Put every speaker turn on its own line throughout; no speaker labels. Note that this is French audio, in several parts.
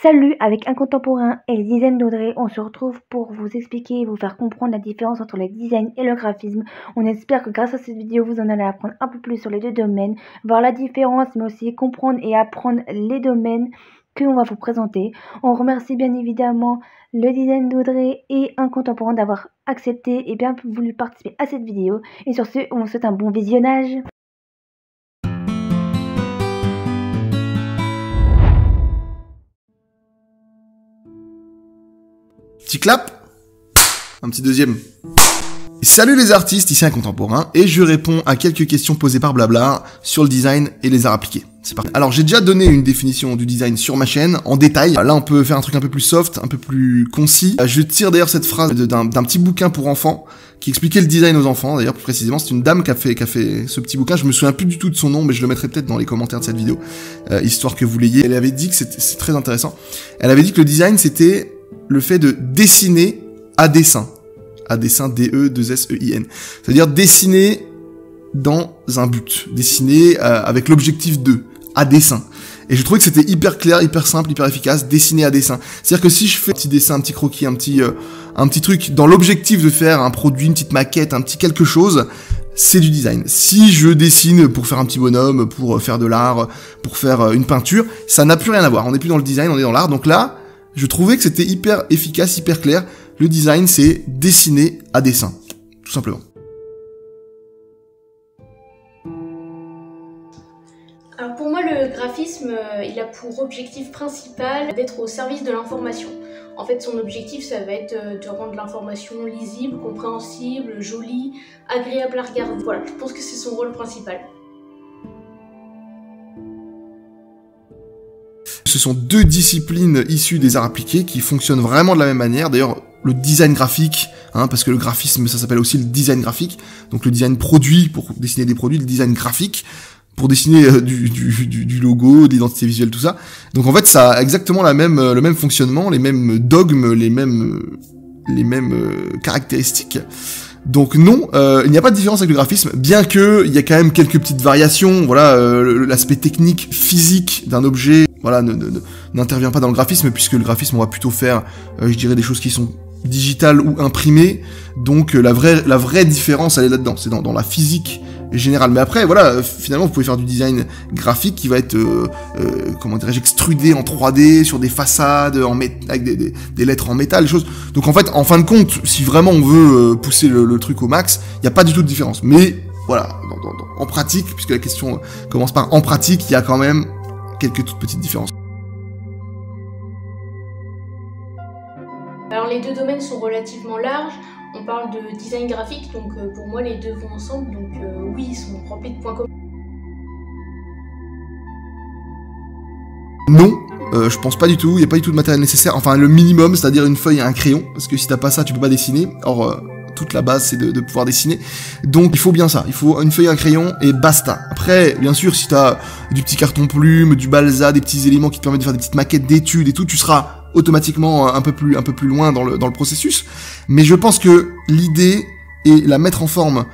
Salut, avec Un Contemporain et les dizaines d'Audrey, on se retrouve pour vous expliquer et vous faire comprendre la différence entre le design et le graphisme. On espère que grâce à cette vidéo, vous en allez apprendre un peu plus sur les deux domaines, voir la différence, mais aussi comprendre et apprendre les domaines qu'on va vous présenter. On remercie bien évidemment le design d'Audrey et Un Contemporain d'avoir accepté et bien voulu participer à cette vidéo. Et sur ce, on vous souhaite un bon visionnage.
Petit clap, un petit deuxième. Salut les artistes, ici Un Contemporain, et je réponds à quelques questions posées par Blabla sur le design et les arts appliqués. C'est parti. Alors j'ai déjà donné une définition du design sur ma chaîne, en détail. Là on peut faire un truc un peu plus soft, un peu plus concis. Je tire d'ailleurs cette phrase d'un petit bouquin pour enfants, qui expliquait le design aux enfants, d'ailleurs plus précisément, c'est une dame qui a fait ce petit bouquin, je me souviens plus du tout de son nom, mais je le mettrai peut-être dans les commentaires de cette vidéo, histoire que vous l'ayez. Elle avait dit que c'est très intéressant, elle avait dit que le design c'était le fait de dessiner à dessin. À dessin, D-E-2-S-E-I-N. C'est-à-dire dessiner dans un but. Dessiner avec l'objectif de. À dessin. Et je trouvais que c'était hyper clair, hyper simple, hyper efficace. Dessiner à dessin. C'est-à-dire que si je fais un petit dessin, un petit croquis, un petit truc dans l'objectif de faire un produit, une petite maquette, un petit quelque chose, c'est du design. Si je dessine pour faire un petit bonhomme, pour faire de l'art, pour faire une peinture, ça n'a plus rien à voir. On n'est plus dans le design, on est dans l'art. Donc là, je trouvais que c'était hyper efficace, hyper clair. Le design, c'est dessiner à dessin, tout simplement.
Alors pour moi, le graphisme, il a pour objectif principal d'être au service de l'information. En fait, son objectif, ça va être de rendre l'information lisible, compréhensible, jolie, agréable à regarder. Voilà, je pense que c'est son rôle principal.
Ce sont deux disciplines issues des arts appliqués qui fonctionnent vraiment de la même manière. D'ailleurs, le design graphique, parce que le graphisme, ça s'appelle aussi le design graphique. Donc le design produit pour dessiner des produits, le design graphique pour dessiner du logo, de l'identité visuelle, tout ça. Donc en fait, ça a exactement le même fonctionnement, les mêmes dogmes, les mêmes caractéristiques. Donc non, il n'y a pas de différence avec le graphisme, bien que il y a quand même quelques petites variations. Voilà, l'aspect technique, physique d'un objet, voilà, n'intervient pas dans le graphisme, puisque le graphisme, on va plutôt faire, je dirais, des choses qui sont digitales ou imprimées. Donc la vraie différence, elle est là-dedans, c'est dans la physique générale. Mais après, voilà, finalement, vous pouvez faire du design graphique qui va être, comment dirais-je, extrudé en 3D sur des façades, avec des lettres en métal, des choses. Donc en fait, en fin de compte, si vraiment on veut pousser le truc au max, il n'y a pas du tout de différence. Mais voilà, en pratique, puisque la question commence par en pratique, il y a quand même quelques toutes petites différences.
Alors les deux domaines sont relativement larges. On parle de design graphique, donc pour moi les deux vont ensemble, donc oui, ils sont remplis de points communs.
Non, je pense pas du tout, il n'y a pas du tout de matériel nécessaire, enfin le minimum, c'est-à-dire une feuille et un crayon, parce que si t'as pas ça, tu peux pas dessiner. Or, toute la base, c'est de pouvoir dessiner. Donc il faut bien ça, il faut une feuille et un crayon, et basta. Après, bien sûr, si t'as du petit carton plume, du balsa, des petits éléments qui te permettent de faire des petites maquettes d'études et tout, tu seras automatiquement un peu plus loin dans le processus. Mais je pense que l'idée et la mettre en forme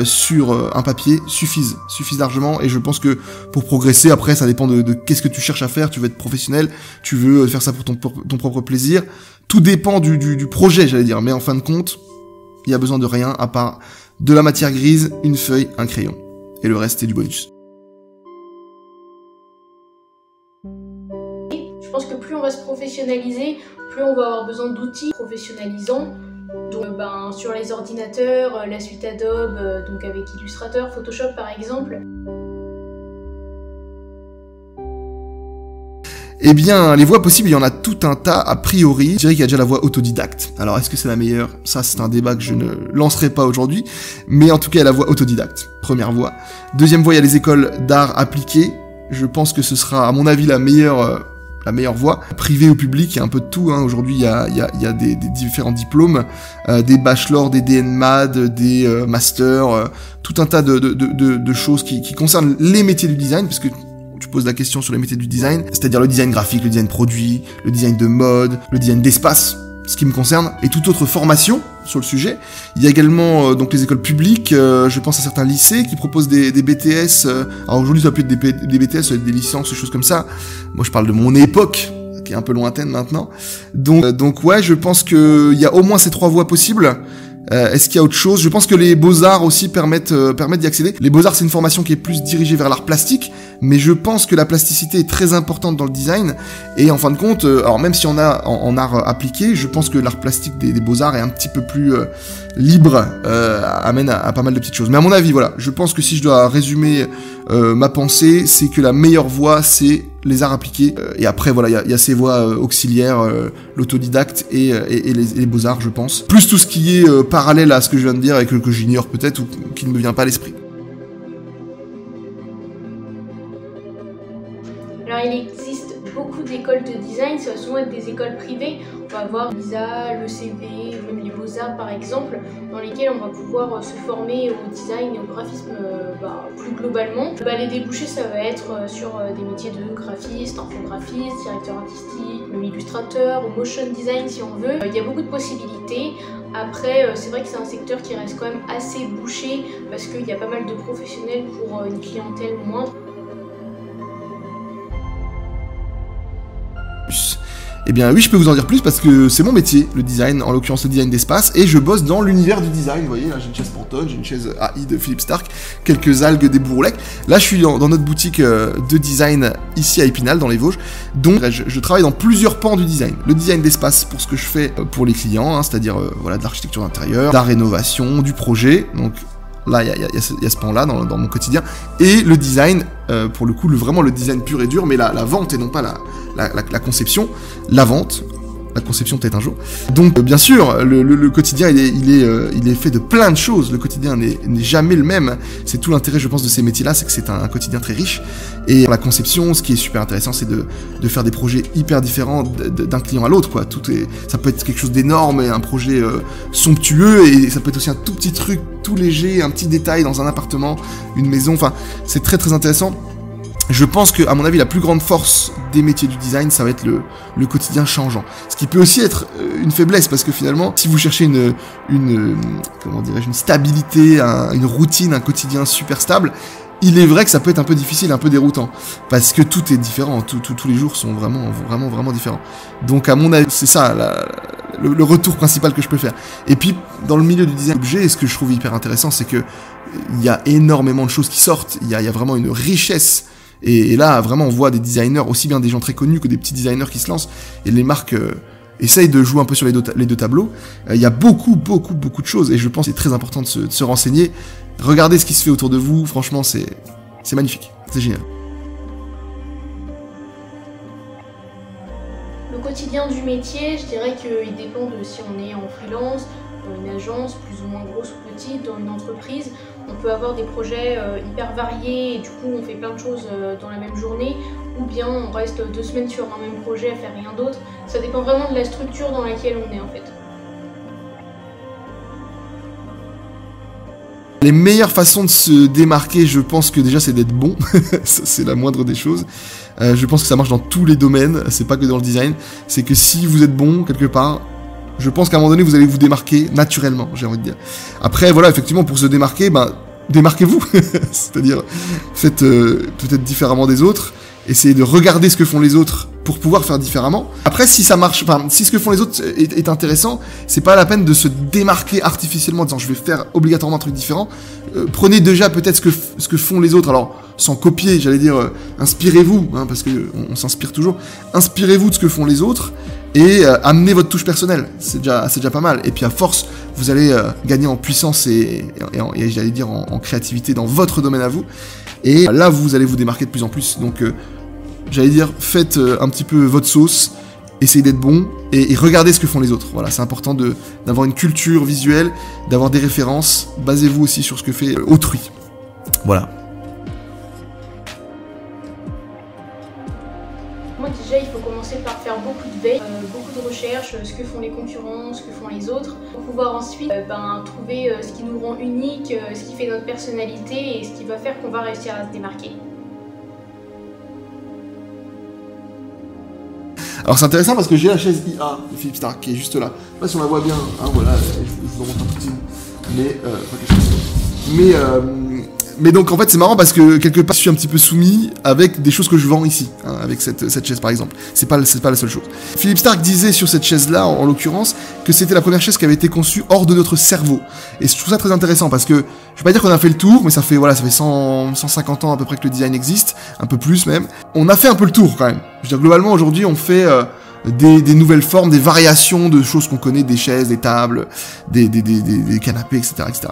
sur un papier suffisent largement, et je pense que pour progresser, après ça dépend de qu'est-ce que tu cherches à faire. Tu veux être professionnel, tu veux faire ça pour ton propre plaisir, tout dépend du projet, j'allais dire, mais en fin de compte, il y a besoin de rien à part de la matière grise, une feuille, un crayon, et le reste c'est du bonus.
Je pense que plus on va se professionnaliser, plus on va avoir besoin d'outils professionnalisants. Donc sur les ordinateurs, la suite Adobe, donc avec Illustrator, Photoshop par exemple.
Eh bien, les voies possibles, il y en a tout un tas a priori. Je dirais qu'il y a déjà la voie autodidacte. Alors, est-ce que c'est la meilleure? Ça, c'est un débat que je ne lancerai pas aujourd'hui. Mais en tout cas, il y a la voie autodidacte. Première voie. Deuxième voie, il y a les écoles d'art appliquées. Je pense que ce sera, à mon avis, la meilleure voie. Privée ou publique, il y a un peu de tout. Aujourd'hui, il y a des différents diplômes, des bachelors, des DNMAD, des masters, tout un tas de choses qui concernent les métiers du design, parce que tu poses la question sur les métiers du design, c'est-à-dire le design graphique, le design produit, le design de mode, le design d'espace, ce qui me concerne, et toute autre formation sur le sujet. Il y a également donc les écoles publiques, je pense à certains lycées qui proposent des BTS, alors aujourd'hui ça peut être des BTS, ça peut être des licences, des choses comme ça. Moi je parle de mon époque, ok, qui est un peu lointaine maintenant. Donc ouais, je pense qu'il y a au moins ces 3 voies possibles. Est-ce qu'il y a autre chose? Je pense que les beaux-arts aussi permettent d'y accéder. Les beaux-arts, c'est une formation qui est plus dirigée vers l'art plastique, mais je pense que la plasticité est très importante dans le design, et en fin de compte, alors même si on a en art appliqué, je pense que l'art plastique des beaux-arts est un petit peu plus libre, amène à pas mal de petites choses. Mais à mon avis, voilà, je pense que si je dois résumer ma pensée, c'est que la meilleure voie, c'est les arts appliqués, et après voilà, il y a ces voies auxiliaires, l'autodidacte et les beaux-arts, je pense. Plus tout ce qui est parallèle à ce que je viens de dire et que j'ignore peut-être ou qui ne me vient pas à l'esprit.
Alors il existe beaucoup d'écoles de design, ça va souvent être des écoles privées. On va avoir l'ISA, l'ECV, même les Beaux-Arts par exemple, dans lesquelles on va pouvoir se former au design et au graphisme plus globalement. Les débouchés, ça va être sur des métiers de graphiste, infographiste, directeur artistique, même illustrateur, ou motion design si on veut. Il y a beaucoup de possibilités. Après, c'est vrai que c'est un secteur qui reste quand même assez bouché parce qu'il y a pas mal de professionnels pour une clientèle moindre.
Eh bien oui, je peux vous en dire plus parce que c'est mon métier, le design, en l'occurrence le design d'espace, et je bosse dans l'univers du design. Vous voyez, là j'ai une chaise Pantone, j'ai une chaise AI de Philippe Starck, quelques algues, des bourrelecs. Là je suis dans notre boutique de design ici à Épinal, dans les Vosges. Donc je travaille dans plusieurs pans du design. Le design d'espace pour ce que je fais pour les clients, hein, c'est-à-dire voilà, de l'architecture d'intérieur, de la rénovation, du projet. Donc là, il y a ce pan-là dans mon quotidien. Et le design, pour le coup, vraiment le design pur et dur, mais la vente et non pas la conception. La vente, la conception peut-être un jour. Donc, bien sûr, le quotidien, il est fait de plein de choses. Le quotidien n'est jamais le même. C'est tout l'intérêt, je pense, de ces métiers-là, c'est que c'est un quotidien très riche. Et la conception, ce qui est super intéressant, c'est de faire des projets hyper différents d'un client à l'autre, quoi. Ça peut être quelque chose d'énorme et un projet somptueux, et ça peut être aussi un tout petit truc, tout léger, un petit détail dans un appartement, une maison. Enfin, c'est très très intéressant. Je pense que, à mon avis, la plus grande force des métiers du design, ça va être le quotidien changeant. Ce qui peut aussi être une faiblesse, parce que finalement, si vous cherchez comment dirais-je, une stabilité, une routine, un quotidien super stable, il est vrai que ça peut être un peu difficile, un peu déroutant, parce que tout est différent, tous les jours sont vraiment différents. Donc à mon avis, c'est ça le retour principal que je peux faire. Et puis dans le milieu du design objet, ce que je trouve hyper intéressant, c'est que il y a énormément de choses qui sortent, il y a vraiment une richesse. Et là, vraiment, on voit des designers, aussi bien des gens très connus que des petits designers qui se lancent, et les marques essayent de jouer un peu sur les deux tableaux. Il y a beaucoup de choses, et je pense que c'est très important de se renseigner. Regardez ce qui se fait autour de vous, franchement, c'est magnifique, c'est génial.
Le quotidien du métier, je dirais qu'il dépend de si on est en freelance, dans une agence plus ou moins grosse ou petite, dans une entreprise. On peut avoir des projets hyper variés et du coup on fait plein de choses dans la même journée, ou bien on reste 2 semaines sur un même projet à faire rien d'autre. Ça dépend vraiment de la structure dans laquelle on est en fait.
Les meilleures façons de se démarquer, je pense que déjà c'est d'être bon, c'est la moindre des choses. Je pense que ça marche dans tous les domaines, c'est pas que dans le design. C'est que si vous êtes bon quelque part, je pense qu'à un moment donné, vous allez vous démarquer naturellement, j'ai envie de dire. Après, voilà, effectivement, pour se démarquer, démarquez-vous. C'est-à-dire, faites peut-être différemment des autres, essayez de regarder ce que font les autres pour pouvoir faire différemment. Après, si ça marche, si ce que font les autres est intéressant, c'est pas la peine de se démarquer artificiellement en disant je vais faire obligatoirement un truc différent. Prenez déjà peut-être ce que font les autres, alors sans copier, j'allais dire, inspirez-vous, hein, parce que on s'inspire toujours. Inspirez-vous de ce que font les autres et amenez votre touche personnelle. C'est déjà pas mal. Et puis à force, vous allez gagner en puissance et j'allais dire en créativité dans votre domaine à vous. Et là, vous allez vous démarquer de plus en plus. Donc j'allais dire, faites un petit peu votre sauce, essayez d'être bon, et regardez ce que font les autres. Voilà, c'est important d'avoir une culture visuelle, d'avoir des références, basez-vous aussi sur ce que fait autrui. Voilà.
Moi déjà, il faut commencer par faire beaucoup de veille, beaucoup de recherches, ce que font les concurrents, ce que font les autres, pour pouvoir ensuite trouver ce qui nous rend unique, ce qui fait notre personnalité et ce qui va faire qu'on va réussir à se démarquer.
Alors c'est intéressant parce que j'ai la chaise IA de Philippe Starck qui est juste là. Je sais pas si on la voit bien, hein, voilà, je vous en montre un petit peu. Mais Mais donc en fait c'est marrant parce que quelque part je suis un petit peu soumis avec des choses que je vends ici, hein, avec cette chaise par exemple. C'est pas la seule chose. Philippe Starck disait sur cette chaise là en l'occurrence que c'était la première chaise qui avait été conçue hors de notre cerveau. Et je trouve ça très intéressant parce que je vais pas dire qu'on a fait le tour, mais ça fait 150 ans à peu près que le design existe, un peu plus même. On a fait un peu le tour quand même. Je veux dire globalement aujourd'hui on fait des nouvelles formes, des variations de choses qu'on connaît, des chaises, des tables, des canapés, etc., etc.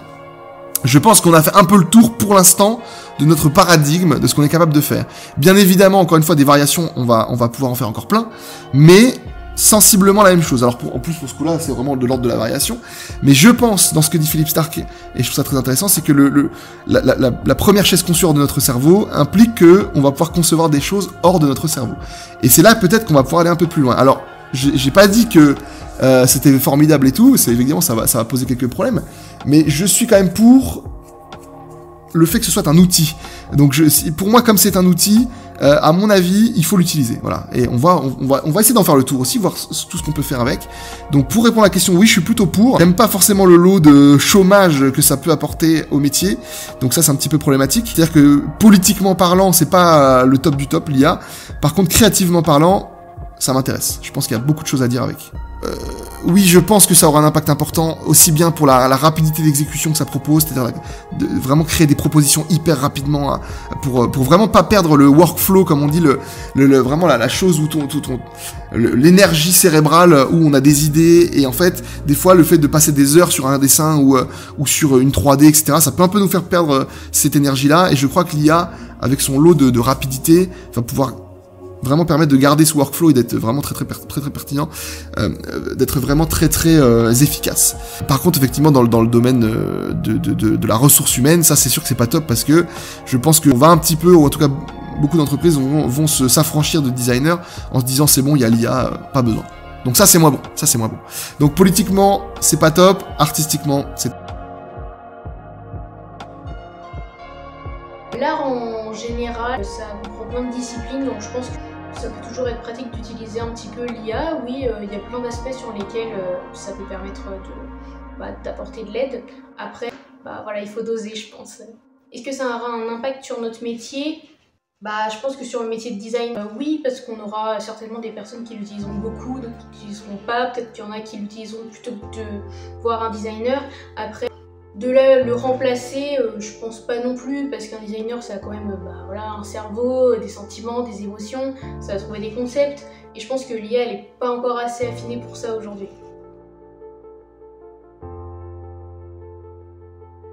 Je pense qu'on a fait un peu le tour pour l'instant de notre paradigme, de ce qu'on est capable de faire. Bien évidemment, encore une fois, des variations, on va pouvoir en faire encore plein, mais sensiblement la même chose. Alors en plus pour ce coup-là, c'est vraiment de l'ordre de la variation. Mais je pense, dans ce que dit Philippe Starck, et je trouve ça très intéressant, c'est que la première chaise conçue hors de notre cerveau implique que on va pouvoir concevoir des choses hors de notre cerveau. Et c'est là peut-être qu'on va pouvoir aller un peu plus loin. Alors, j'ai pas dit que c'était formidable et tout, c'est évidemment ça va poser quelques problèmes, mais je suis quand même pour le fait que ce soit un outil. Donc pour moi, comme c'est un outil, à mon avis, il faut l'utiliser. Voilà. Et on va essayer d'en faire le tour aussi, voir tout ce qu'on peut faire avec. Donc pour répondre à la question, oui, je suis plutôt pour. J'aime pas forcément le lot de chômage que ça peut apporter au métier. Donc ça, c'est un petit peu problématique. C'est-à-dire que politiquement parlant, c'est pas le top du top, l'IA. Par contre, créativement parlant, ça m'intéresse. Je pense qu'il y a beaucoup de choses à dire avec. Oui, je pense que ça aura un impact important, aussi bien pour la rapidité d'exécution que ça propose, c'est-à-dire de vraiment créer des propositions hyper rapidement, pour vraiment pas perdre le workflow, comme on dit, vraiment la chose où l'énergie cérébrale, où on a des idées, et en fait, des fois, le fait de passer des heures sur un dessin ou sur une 3D, etc., ça peut un peu nous faire perdre cette énergie-là, et je crois que l'IA, avec son lot de rapidité, va pouvoir vraiment permettre de garder ce workflow et d'être vraiment très pertinent, d'être vraiment très efficace. Par contre, effectivement, dans le domaine de la ressource humaine, ça c'est sûr que c'est pas top parce que je pense qu'on va un petit peu, ou en tout cas beaucoup d'entreprises vont s'affranchir de designers en se disant c'est bon, il y a l'IA, pas besoin. Donc ça c'est moins bon, Donc politiquement, c'est pas top, artistiquement, c'est...
L'art en général, ça comprend plein de disciplines, donc je pense que ça peut toujours être pratique d'utiliser un petit peu l'IA. Oui, il y a plein d'aspects sur lesquels ça peut permettre d'apporter de l'aide. Après, voilà, il faut doser, je pense. Est-ce que ça aura un impact sur notre métier ? Je pense que sur le métier de design, oui, parce qu'on aura certainement des personnes qui l'utiliseront beaucoup, d'autres qui l'utiliseront pas. Peut-être qu'il y en a qui l'utiliseront plutôt que de voir un designer. Après, de là, le remplacer, je pense pas non plus, parce qu'un designer, ça a quand même un cerveau, des sentiments, des émotions, ça va trouver des concepts, et je pense que l'IA, elle est pas encore assez affinée pour ça aujourd'hui.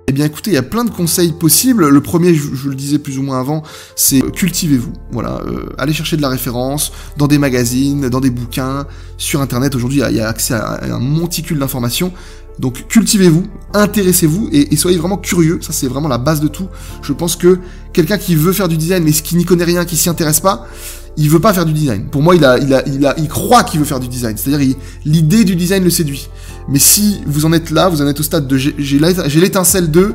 Eh bien écoutez, il y a plein de conseils possibles. Le premier, je le disais plus ou moins avant, c'est cultivez-vous. Voilà, allez chercher de la référence dans des magazines, dans des bouquins, sur internet. Aujourd'hui, il y a accès à un monticule d'informations. Donc cultivez-vous, intéressez-vous et soyez vraiment curieux, ça c'est vraiment la base de tout. Je pense que quelqu'un qui veut faire du design mais qui n'y connaît rien, qui s'y intéresse pas, il veut pas faire du design. Pour moi, il croit qu'il veut faire du design, c'est-à-dire l'idée du design le séduit. Mais si vous en êtes là, vous en êtes au stade de j'ai l'étincelle de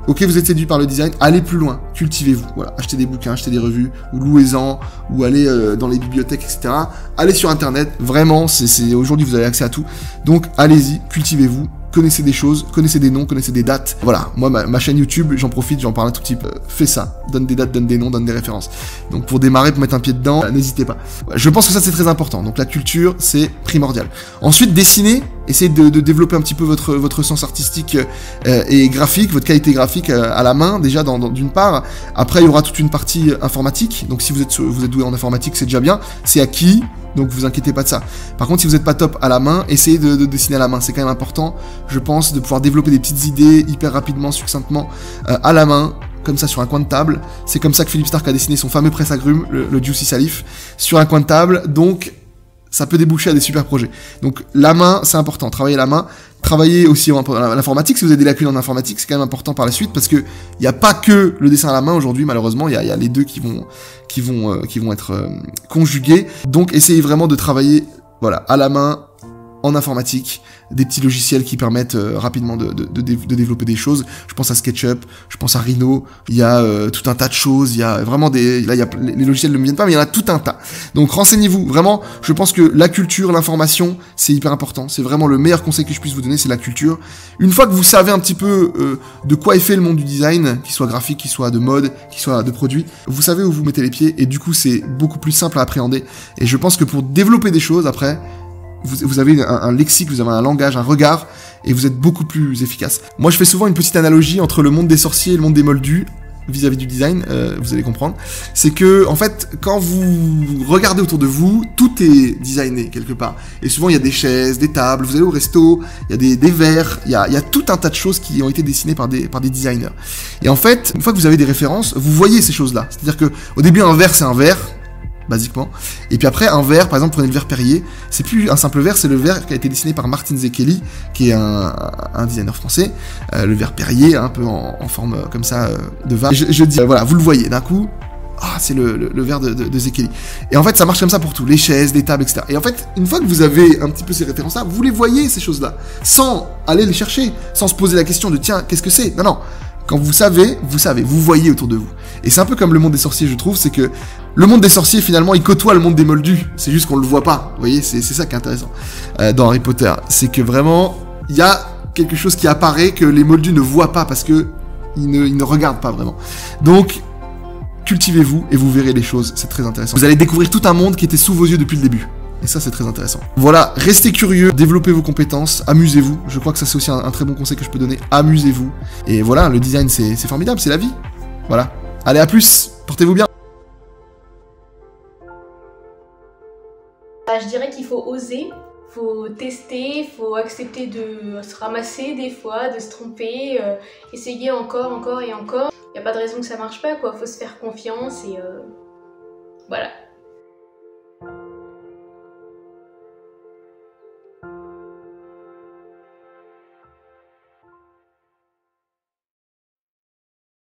ok, vous êtes séduit par le design, allez plus loin, cultivez-vous, voilà, achetez des bouquins, achetez des revues, ou louez-en, ou allez dans les bibliothèques, etc. Allez sur internet, vraiment, aujourd'hui vous avez accès à tout, donc allez-y, cultivez-vous, connaissez des choses, connaissez des noms, connaissez des dates. Voilà, moi ma chaîne YouTube, j'en profite, j'en parle un tout petit peu. Fais ça, donne des dates, donne des noms, donne des références. Donc pour démarrer, pour mettre un pied dedans, n'hésitez pas. Je pense que ça c'est très important. Donc la culture, c'est primordial. Ensuite, dessiner, essayez de développer un petit peu votre sens artistique et graphique, votre qualité graphique à la main déjà d'une part. Après, il y aura toute une partie informatique. Donc si vous êtes doué en informatique, c'est déjà bien. C'est acquis. Donc vous inquiétez pas de ça. Par contre, si vous n'êtes pas top à la main, essayez de dessiner à la main. C'est quand même important, je pense, de pouvoir développer des petites idées hyper rapidement, succinctement, à la main, comme ça sur un coin de table. C'est comme ça que Philippe Starck a dessiné son fameux presse-agrumes, le Juicy Salif, sur un coin de table. Donc ça peut déboucher à des super projets. Donc la main, c'est important. Travailler la main. Travailler aussi en informatique, si vous avez des lacunes en informatique, c'est quand même important par la suite, parce que il n'y a pas que le dessin à la main aujourd'hui, malheureusement, il y a les deux qui vont être conjugués. Donc essayez vraiment de travailler, voilà, à la main, en informatique, des petits logiciels qui permettent rapidement de développer des choses. Je pense à SketchUp, je pense à Rhino, il y a tout un tas de choses, il y a vraiment là, les logiciels ne me viennent pas, mais il y en a tout un tas. Donc renseignez-vous, vraiment, je pense que la culture, l'information, c'est hyper important. C'est vraiment le meilleur conseil que je puisse vous donner, c'est la culture. Une fois que vous savez un petit peu de quoi est fait le monde du design, qu'il soit graphique, qu'il soit de mode, qu'il soit de produit, vous savez où vous mettez les pieds, et du coup c'est beaucoup plus simple à appréhender. Et je pense que pour développer des choses, après, vous avez un lexique, vous avez un langage, un regard, et vous êtes beaucoup plus efficace. Moi, je fais souvent une petite analogie entre le monde des sorciers et le monde des moldus, vis-à-vis du design, vous allez comprendre. C'est que, en fait, quand vous regardez autour de vous, tout est designé quelque part. Et souvent, il y a des chaises, des tables, vous allez au resto, il y a des verres, il y a tout un tas de choses qui ont été dessinées par des designers. Et en fait, une fois que vous avez des références, vous voyez ces choses-là. C'est-à-dire que, au début, un verre, c'est un verre, basiquement. Et puis après, un verre, par exemple, prenez le verre Perrier, c'est plus un simple verre, c'est le verre qui a été dessiné par Martin Zekeli, qui est un designer français, le verre Perrier, un peu en forme comme ça, de vase. Je dis, voilà, vous le voyez, d'un coup, c'est le verre de Zekeli. Et en fait, ça marche comme ça pour tout, les chaises, les tables, etc. Et en fait, une fois que vous avez un petit peu ces références-là, vous les voyez, ces choses-là, sans aller les chercher, sans se poser la question de, tiens, qu'est-ce que c'est? Non, non. Quand vous savez, vous voyez autour de vous. Et c'est un peu comme le monde des sorciers, je trouve, c'est que le monde des sorciers, finalement, il côtoie le monde des moldus. C'est juste qu'on le voit pas. Vous voyez, c'est ça qui est intéressant dans Harry Potter. C'est que vraiment, il y a quelque chose qui apparaît que les moldus ne voient pas parce que ils ne regardent pas vraiment. Donc, cultivez-vous et vous verrez les choses. C'est très intéressant. Vous allez découvrir tout un monde qui était sous vos yeux depuis le début. Et ça, c'est très intéressant. Voilà, restez curieux, développez vos compétences, amusez-vous. Je crois que ça, c'est aussi un très bon conseil que je peux donner. Amusez-vous. Et voilà, le design, c'est formidable, c'est la vie. Voilà. Allez, à plus. Portez-vous bien.
Je dirais qu'il faut oser, faut tester, faut accepter de se ramasser des fois, de se tromper, essayer encore et encore. Il n'y a pas de raison que ça marche pas, quoi. Faut se faire confiance et voilà.